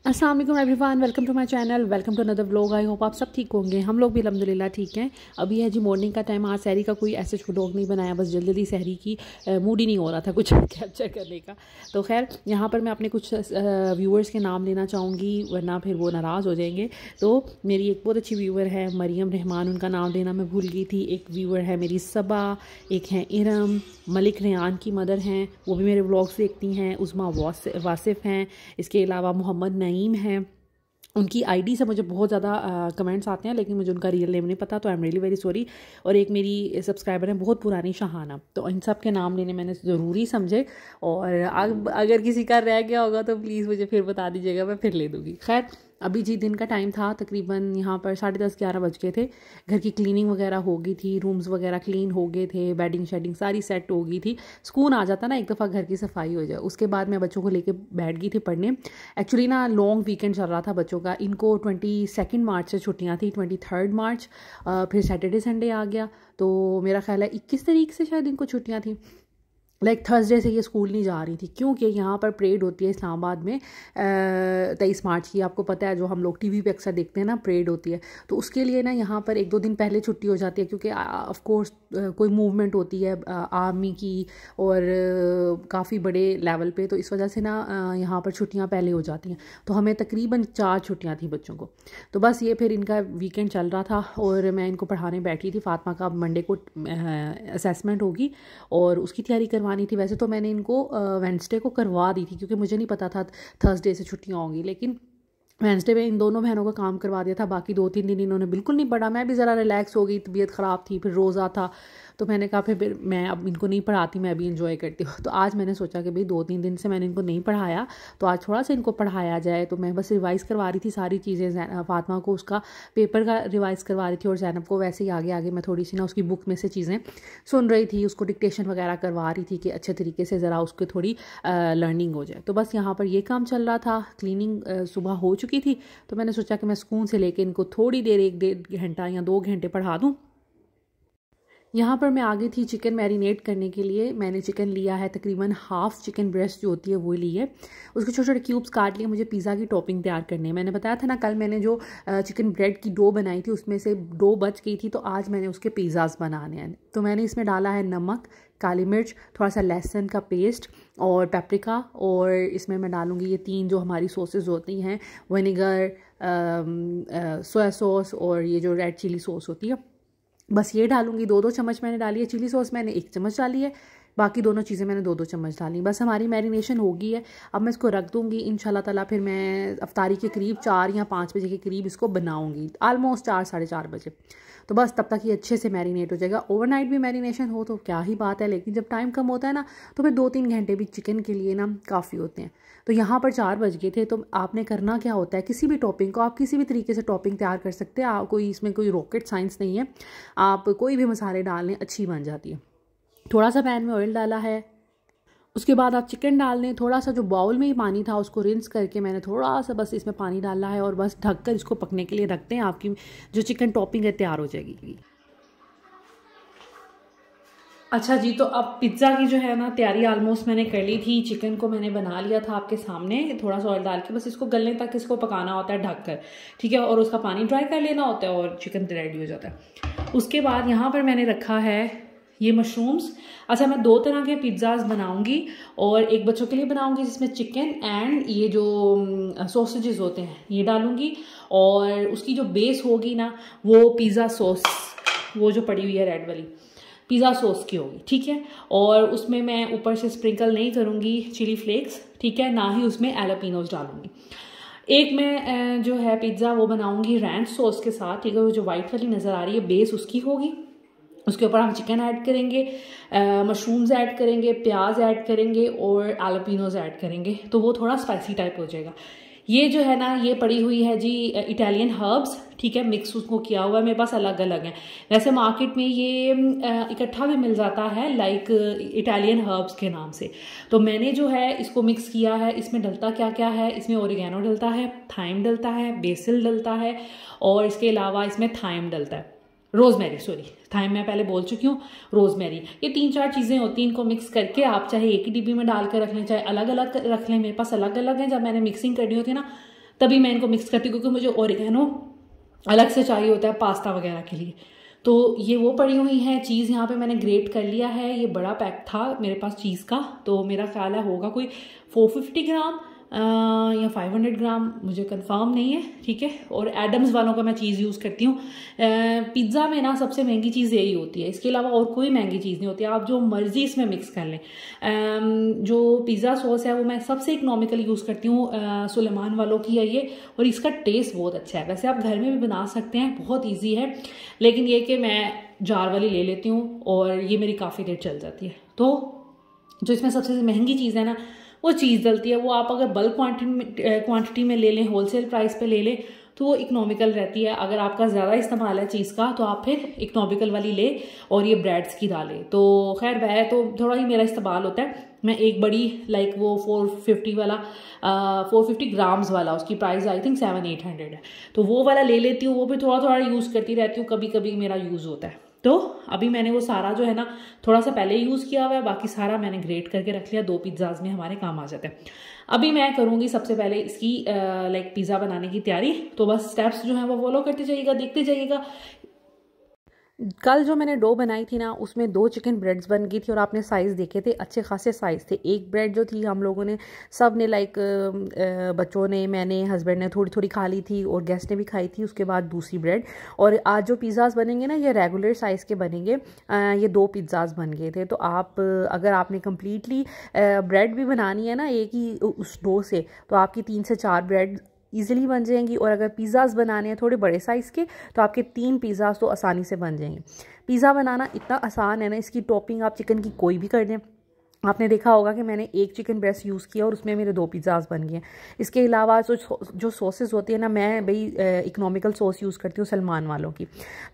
अस्सलाम वालेकुम everyone, welcome to my channel, welcome to another vlog. I hope आप सब ठीक होंगे। हम लोग भी अल्हम्दुलिल्लाह ठीक हैं। अभी है जी मॉर्निंग का टाइम। आज सहरी का कोई ऐसे व्लॉग नहीं बनाया, बस जल्दी जल्दी सहरी की मूड ही नहीं हो रहा था कुछ कैप्चर करने का। तो खैर यहाँ पर मैं अपने कुछ व्यूअर्स के नाम लेना चाहूँगी, वरना फिर वो नाराज़ हो जाएंगे। तो मेरी एक बहुत अच्छी व्यूअर है मरियम रहमान, उनका नाम लेना मैं भूल गई थी। एक व्यूअर है मेरी सबा, एक है इरम, मलिक रेहान की मदर हैं, वो भी मेरे व्लॉग्स देखती हैं। उस्मा वासिफ़ हैं, इसके अलावा मोहम्मद नईम हैं। उनकी आईडी से मुझे बहुत ज़्यादा कमेंट्स आते हैं, लेकिन मुझे उनका रियल नेम नहीं पता, तो I am really very sorry. और एक मेरी सब्सक्राइबर है बहुत पुरानी, शहाना। तो इन सब के नाम लेने मैंने ज़रूरी समझे, और अगर किसी का रह गया होगा तो प्लीज़ मुझे फिर बता दीजिएगा, मैं फिर ले दूँगी। खैर अभी जी दिन का टाइम था, तकरीबन यहाँ पर 10:30-11 बज गए थे। घर की क्लीनिंग वगैरह हो गई थी, रूम्स वगैरह क्लीन हो गए थे, बेडिंग शेडिंग सारी सेट हो गई थी। सुकून आ जाता ना एक दफ़ा घर की सफाई हो जाए। उसके बाद मैं बच्चों को लेके बैठ गई थी पढ़ने। एक्चुअली ना लॉन्ग वीकेंड चल रहा था बच्चों का। इनको 22 मार्च से छुट्टियाँ थी, 23 मार्च, फिर सैटरडे संडे आ गया। तो मेरा ख्याल है 21 तारीख से शायद इनको छुट्टियाँ थी। थर्सडे से ये स्कूल नहीं जा रही थी, क्योंकि यहाँ पर परेड होती है इस्लामाबाद में 23 मार्च की। आपको पता है, जो हम लोग टीवी पे अक्सर देखते हैं ना, परेड होती है। तो उसके लिए ना यहाँ पर 1-2 दिन पहले छुट्टी हो जाती है, क्योंकि ऑफ कोर्स कोई मूवमेंट होती है आर्मी की, और काफ़ी बड़े लेवल पे। तो इस वजह से ना यहाँ पर छुट्टियाँ पहले हो जाती हैं। तो हमें तकरीबन 4 छुट्टियाँ थी बच्चों को। तो बस ये फिर इनका वीकेंड चल रहा था, और मैं इनको पढ़ाने बैठी थी। फातिमा का मंडे को असेसमेंट होगी और उसकी तैयारी करवानी थी। वैसे तो मैंने इनको वेडनेसडे को करवा दी थी, क्योंकि मुझे नहीं पता था थर्सडे से छुट्टियां होंगी, लेकिन वेडनेसडे में इन दोनों बहनों का काम करवा दिया था। बाकी 2-3 दिन इन्होंने बिल्कुल नहीं पढ़ा। मैं भी ज़रा रिलैक्स हो गई, तबीयत ख़राब थी, फिर रोज़ा था, तो मैंने कहा फिर मैं अब इनको नहीं पढ़ाती, मैं भी इंजॉय करती हूँ। तो आज मैंने सोचा कि भाई 2-3 दिन से मैंने इनको नहीं पढ़ाया, तो आज थोड़ा सा इनको पढ़ाया जाए। तो मैं बस रिवाइज़ करवा रही थी सारी चीज़ें। फातिमा को उसका पेपर का रिवाइज़ करवा रही थी, और ज़ैनब को वैसे ही आगे आगे मैं थोड़ी सी ना उसकी बुक में से चीज़ें सुन रही थी, उसको डिक्टेशन वगैरह करवा रही थी कि अच्छे तरीके से ज़रा उसको थोड़ी लर्निंग हो जाए। तो बस यहाँ पर ये काम चल रहा था। क्लीनिंग सुबह हो चुकी थी, तो मैंने सोचा कि मैं सुकून से लेके इनको थोड़ी देर 1-1.5 घंटा या 2 घंटे पढ़ा दूँ। यहाँ पर मैं आ गई थी चिकन मैरिनेट करने के लिए। मैंने चिकन लिया है, तकरीबन हाफ़ चिकन ब्रेस्ट जो होती है वो ली है। उसके छोटे छोटे क्यूब्स काट लिए। मुझे पिज़्ज़ा की टॉपिंग तैयार करनी है। मैंने बताया था ना कल मैंने जो चिकन ब्रेड की डो बनाई थी, उसमें से डो बच गई थी, तो आज मैंने उसके पिज़्ज़ाज़ बनाने हैं। तो मैंने इसमें डाला है नमक, काली मिर्च, थोड़ा सा लहसुन का पेस्ट और पेपरिका, और इसमें मैं डालूँगी ये 3 जो हमारी सॉसेज होती हैं, विनेगर, सोया सॉस और ये जो रेड चिली सॉस होती है। बस ये डालूंगी। 2-2 चम्मच मैंने डाली है। चिली सॉस मैंने 1 चम्मच डाली है। बाकी दोनों चीज़ें मैंने 2-2 चम्मच डाली। बस हमारी मैरिनेशन हो गई है। अब मैं इसको रख दूँगी इंशाल्लाह ताला। फिर मैं अफ्तारी के करीब 4 या 5 बजे के करीब इसको बनाऊँगी, आलमोस्ट 4-4:30 बजे। तो बस तब तक ये अच्छे से मैरिनेट हो जाएगा। ओवरनाइट भी मैरिनेशन हो तो क्या ही बात है, लेकिन जब टाइम कम होता है ना, तो फिर 2-3 घंटे भी चिकन के लिए ना काफ़ी होते हैं। तो यहाँ पर 4 बज गए थे। तो आपने करना क्या होता है, किसी भी टॉपिंग को आप किसी भी तरीके से टॉपिंग तैयार कर सकते हैं। कोई इसमें कोई रॉकेट साइंस नहीं है। आप कोई भी मसाले डाल लें, अच्छी बन जाती है। थोड़ा सा पैन में ऑयल डाला है, उसके बाद आप चिकन डाल दें। थोड़ा सा जो बाउल में ही पानी था उसको रिंस करके मैंने थोड़ा सा बस इसमें पानी डाला है, और बस ढककर इसको पकने के लिए रखते हैं। आपकी जो चिकन टॉपिंग है तैयार हो जाएगी। अच्छा जी, तो अब पिज़्ज़ा की जो है ना तैयारी ऑलमोस्ट मैंने कर ली थी। चिकन को मैंने बना लिया था आपके सामने, थोड़ा सा ऑयल डाल के बस इसको गलने तक इसको पकाना होता है ढककर, ठीक है। और उसका पानी ड्राई कर लेना होता है और चिकन रेडी हो जाता है। उसके बाद यहाँ पर मैंने रखा है ये मशरूम्स। अच्छा, मैं 2 तरह के पिज़्ज़ाज़ बनाऊंगी, और एक बच्चों के लिए बनाऊंगी जिसमें चिकन एंड ये जो सॉसेजेस होते हैं ये डालूंगी, और उसकी जो बेस होगी ना वो पिज़्ज़ा सॉस, वो जो पड़ी हुई है रेड वाली, पिज़्ज़ा सॉस की होगी, ठीक है। और उसमें मैं ऊपर से स्प्रिंकल नहीं करूँगी चिली फ्लेक्स, ठीक है, ना ही उसमें एलापिनोज डालूंगी। एक मैं जो है पिज़्ज़ा वो बनाऊंगी रैंच सॉस के साथ, ठीक है। वो जो वाइट वाली नज़र आ रही है बेस उसकी होगी। उसके ऊपर हम चिकन ऐड करेंगे, मशरूम्स ऐड करेंगे, प्याज ऐड करेंगे और एलापिनोज ऐड करेंगे, तो वो थोड़ा स्पाइसी टाइप हो जाएगा। ये जो है ना ये पड़ी हुई है जी इटालियन हर्ब्स, ठीक है, मिक्स उसको किया हुआ है। मेरे पास अलग अलग है। वैसे मार्केट में ये इकट्ठा भी मिल जाता है, लाइक इटालियन हर्ब्स के नाम से। तो मैंने जो है इसको मिक्स किया है। इसमें डलता क्या क्या है, इसमें ओरिगेनो डलता है, थाइम डलता है, बेसिल डलता है, और इसके अलावा इसमें थाइम डलता है, रोज़मेरी, सॉरी थाइम मैं पहले बोल चुकी हूँ, रोज़मेरी। ये 3-4 चीज़ें होती हैं। इनको मिक्स करके आप चाहे एक ही डिब्बी में डाल कर रख लें, चाहे अलग अलग रख लें। मेरे पास अलग अलग है। जब मैंने मिक्सिंग करनी होती है ना, तभी मैं इनको मिक्स करती हूँ, क्योंकि मुझे ओरिगेनो अलग से चाहिए होता है पास्ता वगैरह के लिए। तो ये वो पड़ी हुई है। चीज़ यहाँ पे मैंने ग्रेट कर लिया है। ये बड़ा पैक था मेरे पास चीज़ का, तो मेरा ख्याल है होगा कोई 450 ग्राम या 500 ग्राम, मुझे कंफर्म नहीं है, ठीक है। और एडम्स वालों का मैं चीज़ यूज़ करती हूँ। पिज़्ज़ा में ना सबसे महंगी चीज़ यही होती है, इसके अलावा और कोई महंगी चीज़ नहीं होती। आप जो मर्ज़ी इसमें मिक्स कर लें। जो पिज़्ज़ा सॉस है वो मैं सबसे इकोनॉमिकल यूज़ करती हूँ, सुलेमान वालों की है ये, और इसका टेस्ट बहुत अच्छा है। वैसे आप घर में भी बना सकते हैं, बहुत ईजी है, लेकिन ये कि मैं जार वाली ले लेती हूँ और ये मेरी काफ़ी देर चल जाती है। तो जो इसमें सबसे महंगी चीज़ है ना, वो चीज़ डलती है। वो आप अगर बल्क क्वांटिटी में ले लें, होलसेल प्राइस पे ले लें, तो वो इकोनॉमिकल रहती है। अगर आपका ज़्यादा इस्तेमाल है चीज़ का, तो आप फिर इकोनॉमिकल वाली ले और ये ब्रेड्स की डालें। तो खैर वह तो थोड़ा ही मेरा इस्तेमाल होता है। मैं एक बड़ी लाइक वो 450 वाला 450 ग्राम्स वाला, उसकी प्राइस आई थिंक 700-800 है, तो वो वाला ले लेती हूँ। वो भी थोड़ा थोड़ा यूज़ करती रहती हूँ, कभी कभी मेरा यूज़ होता है। तो अभी मैंने वो सारा जो है ना थोड़ा सा पहले यूज़ किया हुआ है, बाकी सारा मैंने ग्रेट करके रख लिया। 2 पिज़्ज़ाज में हमारे काम आ जाते हैं। अभी मैं करूँगी सबसे पहले इसकी लाइक पिज़्ज़ा बनाने की तैयारी। तो बस स्टेप्स जो हैं वो फॉलो करते जाइएगा, देखते जाइएगा। कल जो मैंने डो बनाई थी ना, उसमें 2 चिकन ब्रेड्स बन गई थी, और आपने साइज़ देखे थे, अच्छे खासे साइज़ थे। एक ब्रेड जो थी हम लोगों ने सब ने लाइक बच्चों ने, मैंने, हस्बैंड ने थोड़ी थोड़ी खा ली थी, और गेस्ट ने भी खाई थी। उसके बाद दूसरी ब्रेड। और आज जो पिज़्ज़ाज़ बनेंगे ना, ये रेगुलर साइज़ के बनेंगे। ये 2 पिज़्ज़ाज़ बन गए थे। तो आप अगर आपने कम्प्लीटली ब्रेड भी बनानी है ना एक ही उस डो से, तो आपकी 3 से 4 ब्रेड ईजिली बन जाएंगी। और अगर पिज़्ज़ाज़ बनाने हैं थोड़े बड़े साइज़ के, तो आपके 3 पिज़्ज़ाज़ तो आसानी से बन जाएंगे। पिज़्ज़ा बनाना इतना आसान है ना, इसकी टॉपिंग आप चिकन की कोई भी कर दें। आपने देखा होगा कि मैंने एक चिकन ब्रेस्ट यूज़ किया और उसमें मेरे 2 पिज़्ज़ाज़ बन गए। इसके अलावा जो सॉसेस होती है ना, मैं भाई इकोनॉमिकल सॉस यूज़ करती हूँ सलमान वालों की,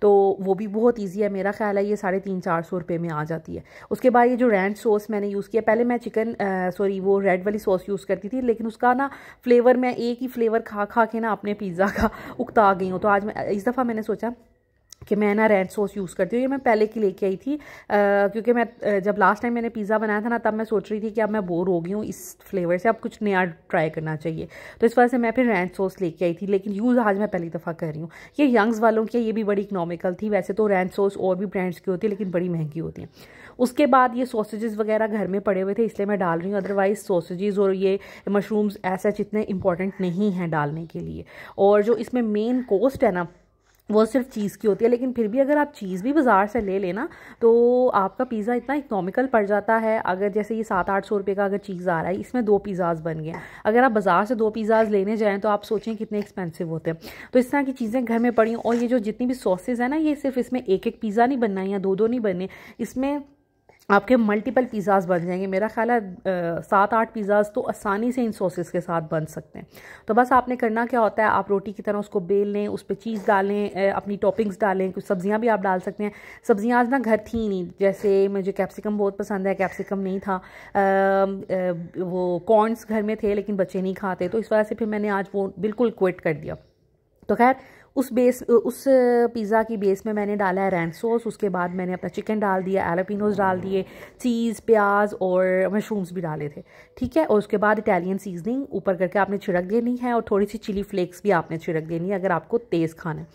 तो वो भी बहुत ईजी है। मेरा ख्याल है ये 350-400 रुपये में आ जाती है। उसके बाद ये जो रैंच सॉस मैंने यूज़ किया, पहले मैं वो रेड वाली सॉस यूज़ करती थी, लेकिन उसका ना फ्लेवर, मैं एक ही फ्लेवर खा खा के ना अपने पिज़्ज़ा का उकता गई हूँ। तो आज इस दफ़ा मैंने सोचा कि मैं ना रेड सॉस यूज़ करती हूँ। ये मैं पहले की लेके आई थी, क्योंकि मैं जब लास्ट टाइम मैंने पिज़्ज़ा बनाया था ना, तब मैं सोच रही थी कि अब मैं बोर हो गई हूँ इस फ्लेवर से, अब कुछ नया ट्राई करना चाहिए। तो इस वजह से मैं फिर रेड सॉस लेके आई थी, लेकिन यूज़ आज मैं पहली दफ़ा कर रही हूँ। ये यंग्स वालों की, ये भी बड़ी इकोनॉमिकल थी। वैसे तो रेड सॉस और भी ब्रांड्स की होती है, लेकिन बड़ी महंगी होती है। उसके बाद ये सॉसेजेस वगैरह घर में पड़े हुए थे, इसलिए मैं डाल रही हूँ। अदरवाइज़ सॉसेजेस और ये मशरूम्स ऐसा इतने इंपॉर्टेंट नहीं हैं डालने के लिए। और जो इसमें मेन कॉस्ट है ना, वो सिर्फ चीज़ की होती है। लेकिन फिर भी अगर आप चीज़ भी बाज़ार से ले लेना, तो आपका पिज़्ज़ा इतना इकोनॉमिकल पड़ जाता है। अगर जैसे ये 700-800 रुपये का अगर चीज़ आ रहा है, इसमें 2 पिज़्ज़ाज़ बन गए। अगर आप बाज़ार से 2 पिज़्ज़ाज़ लेने जाएँ, तो आप सोचें कितने एक्सपेंसिव होते हैं। तो इस तरह की चीज़ें घर में पड़ी। और ये जो जितनी भी सॉसेज है ना, ये सिर्फ इसमें एक पिज़्ज़ा नहीं बनना है या 2 नहीं बनने, इसमें आपके मल्टीपल पिज़्ज़ाज़ बन जाएंगे। मेरा ख्याल है 7-8 पिज़्ज़ाज़ तो आसानी से इन सॉसेस के साथ बन सकते हैं। तो बस आपने करना क्या होता है, आप रोटी की तरह उसको बेल लें, उस पर चीज़ डालें, अपनी टॉपिंग्स डालें, कुछ सब्जियां भी आप डाल सकते हैं। सब्जियां आज ना घर थी नहीं, जैसे मुझे कैप्सिकम बहुत पसंद है, कैप्सिकम नहीं था। वो कॉर्न्स घर में थे, लेकिन बच्चे नहीं खाते, तो इस वजह से फिर मैंने आज वो बिल्कुल क्विट कर दिया। तो खैर उस पिज़्ज़ा की बेस में मैंने डाला है रैंच सॉस। उसके बाद मैंने अपना चिकन डाल दिया, एलोपिनोज डाल दिए, चीज़, प्याज और मशरूम्स भी डाले थे, ठीक है। और उसके बाद इटालियन सीजनिंग ऊपर करके आपने छिड़क देनी है, और थोड़ी सी चिली फ्लेक्स भी आपने छिड़क देनी है अगर आपको तेज़ खाना है।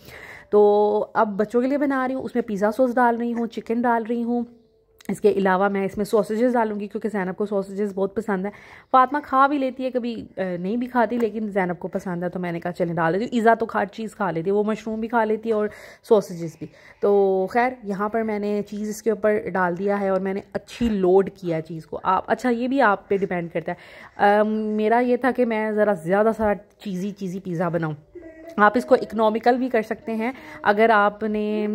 तो अब बच्चों के लिए बना रही हूँ, उसमें पिज़्ज़ा सॉस डाल रही हूँ, चिकन डाल रही हूँ। इसके अलावा मैं इसमें सॉसेजेस डालूंगी, क्योंकि ज़ैनब को सॉसेजेस बहुत पसंद है। फातिमा खा भी लेती है, कभी नहीं भी खाती, लेकिन ज़ैनब को पसंद है, तो मैंने कहा चलें डाल देती हूँ। ईज़ा तो हर चीज़ खा लेती है, वो मशरूम भी खा लेती है और सॉसेजेस भी। तो खैर यहाँ पर मैंने चीज़ इसके ऊपर डाल दिया है, और मैंने अच्छी लोड किया चीज़ को। आप अच्छा, ये भी आप पे डिपेंड करता है। मेरा ये था कि मैं ज़रा ज़्यादा सारा चीज़ी पिज़्ज़ा बनाऊँ। आप इसको इकोनॉमिकल भी कर सकते हैं। अगर आपने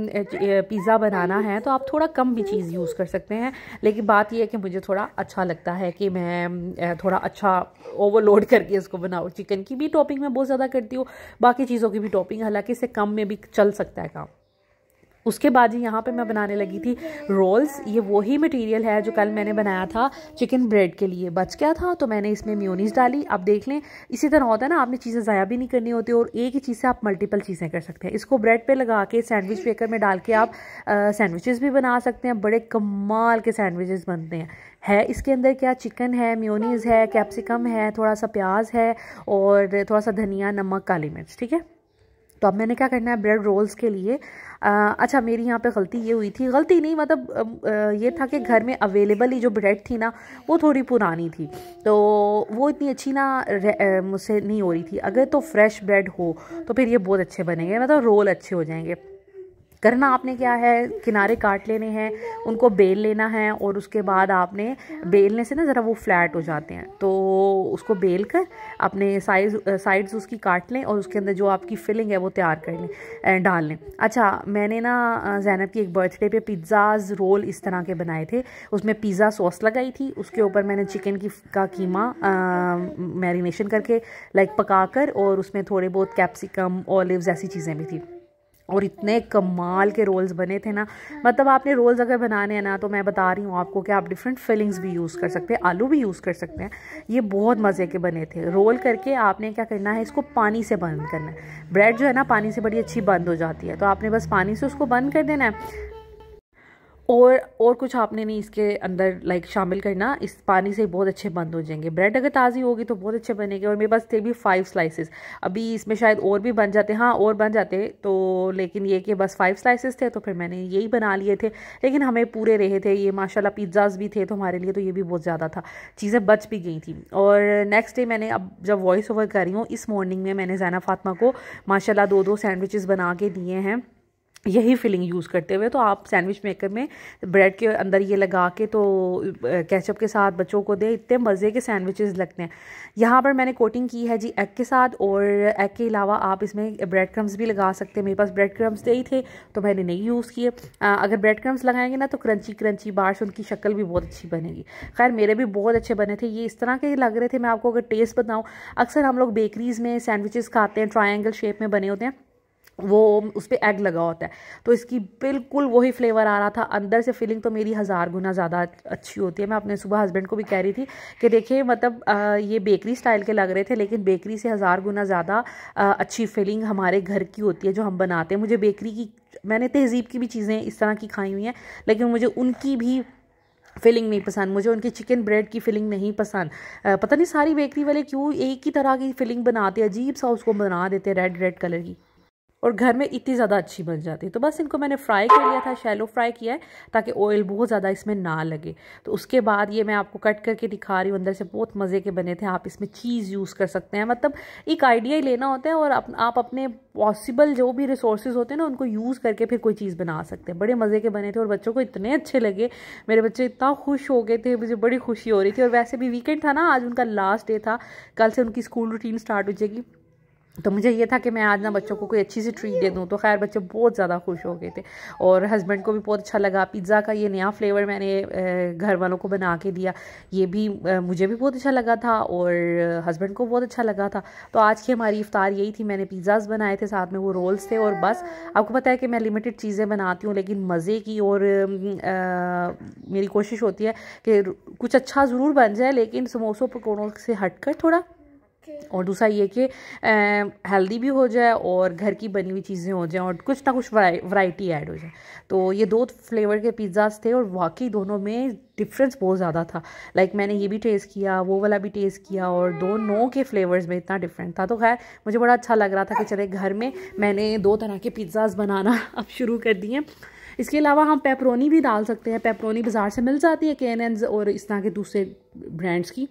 पिज़्ज़ा बनाना है, तो आप थोड़ा कम भी चीज़ यूज़ कर सकते हैं। लेकिन बात यह है कि मुझे थोड़ा अच्छा लगता है कि मैं थोड़ा अच्छा ओवरलोड करके इसको बनाऊँ। चिकन की भी टॉपिंग मैं बहुत ज़्यादा करती हूँ, बाकी चीज़ों की भी टॉपिंग, हालांकि इससे कम में भी चल सकता है काम। उसके बाद जी यहाँ पे मैं बनाने लगी थी रोल्स। ये वही मटेरियल है जो कल मैंने बनाया था चिकन ब्रेड के लिए, बच गया था तो मैंने इसमें मेयोनीज डाली। आप देख लें, इसी तरह होता है ना, आपने चीज़ें ज़ाया भी नहीं करनी होती और एक ही चीज़ से आप मल्टीपल चीज़ें कर सकते हैं। इसको ब्रेड पे लगा के सैंडविच मेकर में डाल के आप सैंडविचेस भी बना सकते हैं। बड़े कमाल के सैंडविचेस बनते हैं। है इसके अंदर क्या, चिकन है, मेयोनीज है, कैप्सिकम है, थोड़ा सा प्याज है और थोड़ा सा धनिया, नमक, काली मिर्च। ठीक है, तो अब मैंने क्या करना है ब्रेड रोल्स के लिए। अच्छा, मेरी यहाँ पे गलती ये हुई थी, गलती नहीं मतलब ये था कि घर में अवेलेबल ही जो ब्रेड थी ना वो थोड़ी पुरानी थी, तो वो इतनी अच्छी ना मुझसे नहीं हो रही थी। अगर तो फ्रेश ब्रेड हो तो फिर ये बहुत अच्छे बनेंगे, मतलब रोल अच्छे हो जाएंगे। करना आपने क्या है, किनारे काट लेने हैं, उनको बेल लेना है और उसके बाद आपने बेलने से ना ज़रा वो फ्लैट हो जाते हैं, तो उसको बेल कर अपने साइड्स उसकी काट लें और उसके अंदर जो आपकी फिलिंग है वो तैयार कर लें, डाल लें। अच्छा, मैंने ना ज़ैनब की एक बर्थडे पे पिज़्ज़ाज़ रोल इस तरह के बनाए थे। उसमें पिज़्ज़ा सॉस लगाई थी, उसके ऊपर मैंने चिकन का कीमा मैरिनेशन करके पका कर, और उसमें थोड़े बहुत कैप्सिकम, ऑलिव्स ऐसी चीज़ें भी थी और इतने कमाल के रोल्स बने थे ना। मतलब आपने रोल्स अगर बनाने हैं ना, तो मैं बता रही हूँ आपको कि आप डिफरेंट फिलिंग्स भी यूज़ कर सकते हैं, आलू भी यूज़ कर सकते हैं। ये बहुत मज़े के बने थे। रोल करके आपने क्या करना है, इसको पानी से बंद करना है। ब्रेड जो है ना पानी से बड़ी अच्छी बंद हो जाती है, तो आपने बस पानी से उसको बंद कर देना है और कुछ आपने नहीं इसके अंदर शामिल करना। इस पानी से बहुत अच्छे बंद हो जाएंगे। ब्रेड अगर ताज़ी होगी तो बहुत अच्छे बनेंगे। और मेरे पास थे भी 5 स्लाइसेस, अभी इसमें शायद और भी बन जाते, हाँ और बन जाते तो, लेकिन ये कि बस 5 स्लाइसेस थे तो फिर मैंने यही बना लिए थे। लेकिन हमें पूरे रहे थे ये, माशाल्लाह पिज़्ज़ाज़ भी थे तो हमारे लिए तो ये भी बहुत ज़्यादा था, चीज़ें बच भी गई थी। और नेक्स्ट डे मैंने, अब जब वॉइस ओवर कर रही हूँ, इस मॉर्निंग में मैंने ज़ैना फातिमा को माशाल्लाह 2-2 सैंडविचेस बना के दिए हैं यही फिलिंग यूज़ करते हुए। तो आप सैंडविच मेकर में ब्रेड के अंदर ये लगा के तो केचप के साथ बच्चों को दे, इतने मज़े के सैंडविचेस लगते हैं। यहाँ पर मैंने कोटिंग की है जी एग के साथ, और एग के अलावा आप इसमें ब्रेड क्रम्स भी लगा सकते हैं। मेरे पास ब्रेड क्रम्स ही थे तो मैंने नहीं यूज़ किए। अगर ब्रेड क्रम्स लगाएंगे ना तो क्रंची क्रंची बाहर से उनकी शक्ल भी बहुत अच्छी बनेगी। खैर मेरे भी बहुत अच्छे बने थे, ये इस तरह के लग रहे थे। मैं आपको अगर टेस्ट बताऊँ, अक्सर हम लोग बेकरीज़ में सैंडविचेस खाते हैं, ट्रायंगल शेप में बने होते हैं, वो उस पर एग लगा होता है, तो इसकी बिल्कुल वही फ्लेवर आ रहा था। अंदर से फीलिंग तो मेरी 1000 गुना ज़्यादा अच्छी होती है। मैं अपने सुबह हस्बैंड को भी कह रही थी कि देखिए मतलब ये बेकरी स्टाइल के लग रहे थे, लेकिन बेकरी से 1000 गुना ज़्यादा अच्छी फीलिंग हमारे घर की होती है जो हम बनाते हैं। मुझे बेकरी की, मैंने तहज़ीब की भी चीज़ें इस तरह की खाई हुई हैं, लेकिन मुझे उनकी भी फीलिंग नहीं पसंद, मुझे उनकी चिकन ब्रेड की फीलिंग नहीं पसंद। पता नहीं सारी बेकरी वाले क्यों एक ही तरह की फीलिंग बनाते, अजीब सा उसको बना देते रेड रेड कलर की, और घर में इतनी ज़्यादा अच्छी बन जाती है। तो बस इनको मैंने फ्राई कर लिया था, शैलो फ्राई किया है ताकि ऑयल बहुत ज़्यादा इसमें ना लगे। तो उसके बाद ये मैं आपको कट करके दिखा रही हूँ, अंदर से बहुत मज़े के बने थे। आप इसमें चीज़ यूज़ कर सकते हैं, मतलब एक आइडिया ही लेना होता है और आप अपने पॉसिबल जो भी रिसोर्सेज होते हैं ना उनको यूज़ करके फिर कोई चीज़ बना सकते हैं। बड़े मज़े के बने थे और बच्चों को इतने अच्छे लगे, मेरे बच्चे इतना खुश हो गए थे, मुझे बड़ी खुशी हो रही थी। और वैसे भी वीकेंड था ना, आज उनका लास्ट डे था, कल से उनकी स्कूल रूटीन स्टार्ट हो जाएगी, तो मुझे ये था कि मैं आज ना बच्चों को कोई अच्छी सी ट्रीट दे दूँ। तो खैर बच्चे बहुत ज़्यादा खुश हो गए थे और हस्बैंड को भी बहुत अच्छा लगा। पिज़्ज़ा का ये नया फ्लेवर मैंने घर वालों को बना के दिया, ये भी मुझे भी बहुत अच्छा लगा था और हस्बैंड को बहुत अच्छा लगा था। तो आज की हमारी इफ्तार यही थी। मैंने पिज़्ज़ाज़ बनाए थे, साथ में वो रोल्स थे, और बस आपको पता है कि मैं लिमिटेड चीज़ें बनाती हूँ लेकिन मज़े की, और मेरी कोशिश होती है कि कुछ अच्छा ज़रूर बन जाए लेकिन समोसों पकौड़ों से हटकर थोड़ा, और दूसरा ये कि हेल्दी भी हो जाए और घर की बनी हुई चीज़ें हो जाएं और कुछ ना कुछ वैरायटी ऐड हो जाए। तो ये 2 फ्लेवर के पिज़्ज़ाज़ थे और वाकई दोनों में डिफरेंस बहुत ज़्यादा था। मैंने ये भी टेस्ट किया, वो वाला भी टेस्ट किया, और दोनों के फ्लेवर्स में इतना डिफरेंट था। तो खैर मुझे बड़ा अच्छा लग रहा था कि चले घर में मैंने 2 तरह के पिज़्ज़ाज़ बनाना अब शुरू कर दिए। इसके अलावा हम पेपरोनी भी डाल सकते हैं। पेपरोनी बाज़ार से मिल जाती है, K&N's और इस तरह के दूसरे ब्रांड्स की।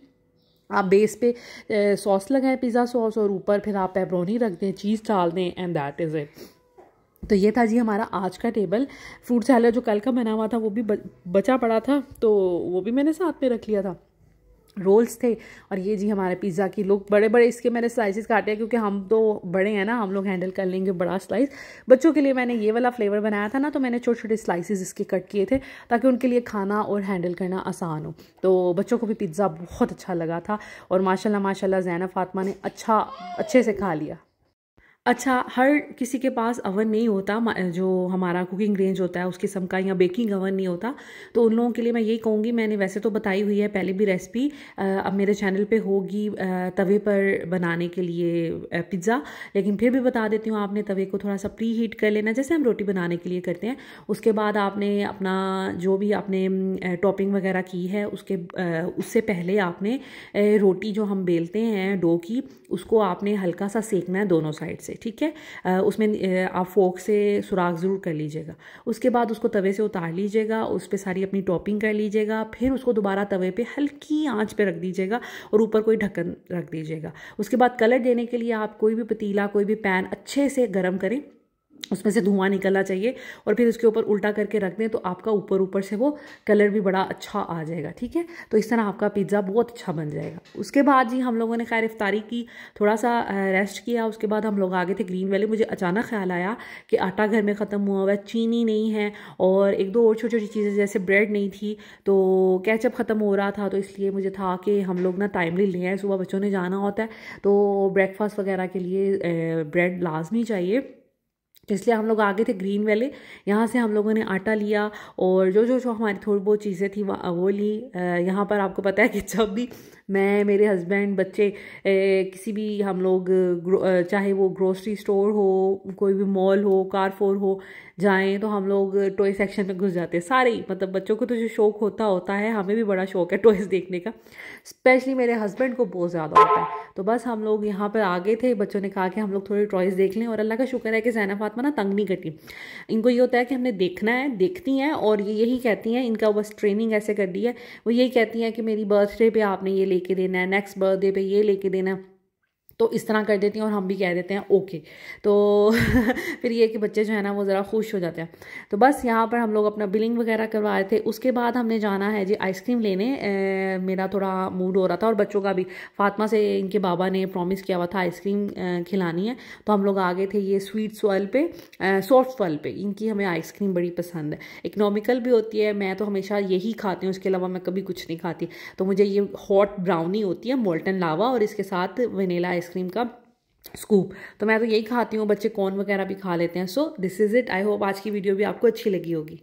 आप बेस पे सॉस लगाएं, पिज़्ज़ा सॉस, और ऊपर फिर आप पेपरोनी रख दें, चीज़ डाल दें, एंड दैट इज़ इट। तो ये था जी हमारा आज का टेबल। फ्रूट सैलेड जो कल का बना हुआ था वो भी बचा पड़ा था, तो वो भी मैंने साथ में रख लिया था। रोल्स थे, और ये जी हमारे पिज़्ज़ा की लुक। बड़े बड़े इसके मैंने स्लाइसेस काटे हैं क्योंकि हम तो बड़े हैं ना, हम लोग हैंडल कर लेंगे बड़ा स्लाइस। बच्चों के लिए मैंने ये वाला फ्लेवर बनाया था ना, तो मैंने छोटे छोटे स्लाइसेस इसके कट किए थे ताकि उनके लिए खाना और हैंडल करना आसान हो। तो बच्चों को भी पिज़्ज़ा बहुत अच्छा लगा था और माशाल्लाह माशाल्लाह ज़ैना फातिमा ने अच्छे से खा लिया। अच्छा, हर किसी के पास अवन नहीं होता, जो हमारा कुकिंग रेंज होता है उस किस्म का, या बेकिंग अवन नहीं होता, तो उन लोगों के लिए मैं यही कहूँगी, मैंने वैसे तो बताई हुई है पहले भी रेसिपी, अब मेरे चैनल पे होगी तवे पर बनाने के लिए पिज़्ज़ा, लेकिन फिर भी बता देती हूँ, आपने तवे को थोड़ा सा प्री हीट कर लेना जैसे हम रोटी बनाने के लिए करते हैं। उसके बाद आपने अपना जो भी आपने टॉपिंग वगैरह की है उससे पहले आपने रोटी जो हम बेलते हैं डो की, उसको आपने हल्का सा सेकना है दोनों साइड से, ठीक है। उसमें आप फोक से सुराख ज़रूर कर लीजिएगा। उसके बाद उसको तवे से उतार लीजिएगा, उस पर सारी अपनी टॉपिंग कर लीजिएगा, फिर उसको दोबारा तवे पे हल्की आंच पे रख दीजिएगा और ऊपर कोई ढक्कन रख दीजिएगा। उसके बाद कलर देने के लिए आप कोई भी पतीला, कोई भी पैन अच्छे से गर्म करें, उसमें से धुआं निकलना चाहिए, और फिर उसके ऊपर उल्टा करके रख दें, तो आपका ऊपर से वो कलर भी बड़ा अच्छा आ जाएगा, ठीक है। तो इस तरह आपका पिज़्ज़ा बहुत अच्छा बन जाएगा। उसके बाद जी हम लोगों ने खैर इफ्तारी की, थोड़ा सा रेस्ट किया, उसके बाद हम लोग आ गए थे ग्रीन वैली। मुझे अचानक ख्याल आया कि आटा घर में ख़त्म हुआ हुआ है, चीनी नहीं है, और एक दो और छोटी छोटी चीज़ें जैसे ब्रेड नहीं थी, तो केचप ख़त्म हो रहा था, तो इसलिए मुझे था कि हम लोग ना टाइमली ले आए, सुबह बच्चों ने जाना होता है, तो ब्रेकफास्ट वगैरह के लिए ब्रेड लाजमी चाहिए, इसलिए हम लोग आगे थे ग्रीन वैली। यहाँ से हम लोगों ने आटा लिया, और जो हमारी थोड़ी बहुत चीज़ें थी वो ली। यहाँ पर आपको पता है कि जब भी मैं, मेरे हस्बैंड, बच्चे किसी भी हम लोग चाहे वो ग्रोसरी स्टोर हो, कोई भी मॉल हो, कारफोर हो जाएं, तो हम लोग टॉय सेक्शन में घुस जाते हैं सारे ही। मतलब बच्चों को तो जो शौक होता है, हमें भी बड़ा शौक है टॉयज़ देखने का, स्पेशली मेरे हस्बैंड को बहुत ज़्यादा होता है। तो बस हम लोग यहाँ पर आ गए थे, बच्चों ने कहा कि हम लोग थोड़े टॉयज़ देख लें, और अल्लाह का शुक्र है कि ज़ैना फातिमा ना तंग नहीं करती। इनको ये होता है कि हमने देखना है, देखती हैं, और ये यही कहती हैं, इनका बस ट्रेनिंग ऐसे कर दी है, वो यही कहती हैं कि मेरी बर्थडे पे आपने ये लेके देना है, नेक्स्ट बर्थडे पे ये लेके देना है, तो इस तरह कर देती हैं, और हम भी कह देते हैं ओके। तो फिर ये कि बच्चे जो है ना वो ज़रा खुश हो जाते हैं। तो बस यहाँ पर हम लोग अपना बिलिंग वगैरह करवाए थे। उसके बाद हमने जाना है जी आइसक्रीम लेने। मेरा थोड़ा मूड हो रहा था, और बच्चों का भी, फातिमा से इनके बाबा ने प्रॉमिस किया हुआ था आइसक्रीम खिलानी है, तो हम लोग आ गए थे ये स्वीट स्वेल पे, सॉफ्ट स्वेल पे। इनकी हमें आइसक्रीम बड़ी पसंद है, इकोनॉमिकल भी होती है, मैं तो हमेशा यही खाती हूँ, इसके अलावा मैं कभी कुछ नहीं खाती। तो मुझे ये हॉट ब्राउनी होती है, मोल्टन लावा, और इसके साथ वनीला आइसक्रीम का स्कूप, तो मैं तो यही खाती हूँ। बच्चे कॉर्न वगैरह भी खा लेते हैं। So this is it. I hope आज की वीडियो भी आपको अच्छी लगी होगी।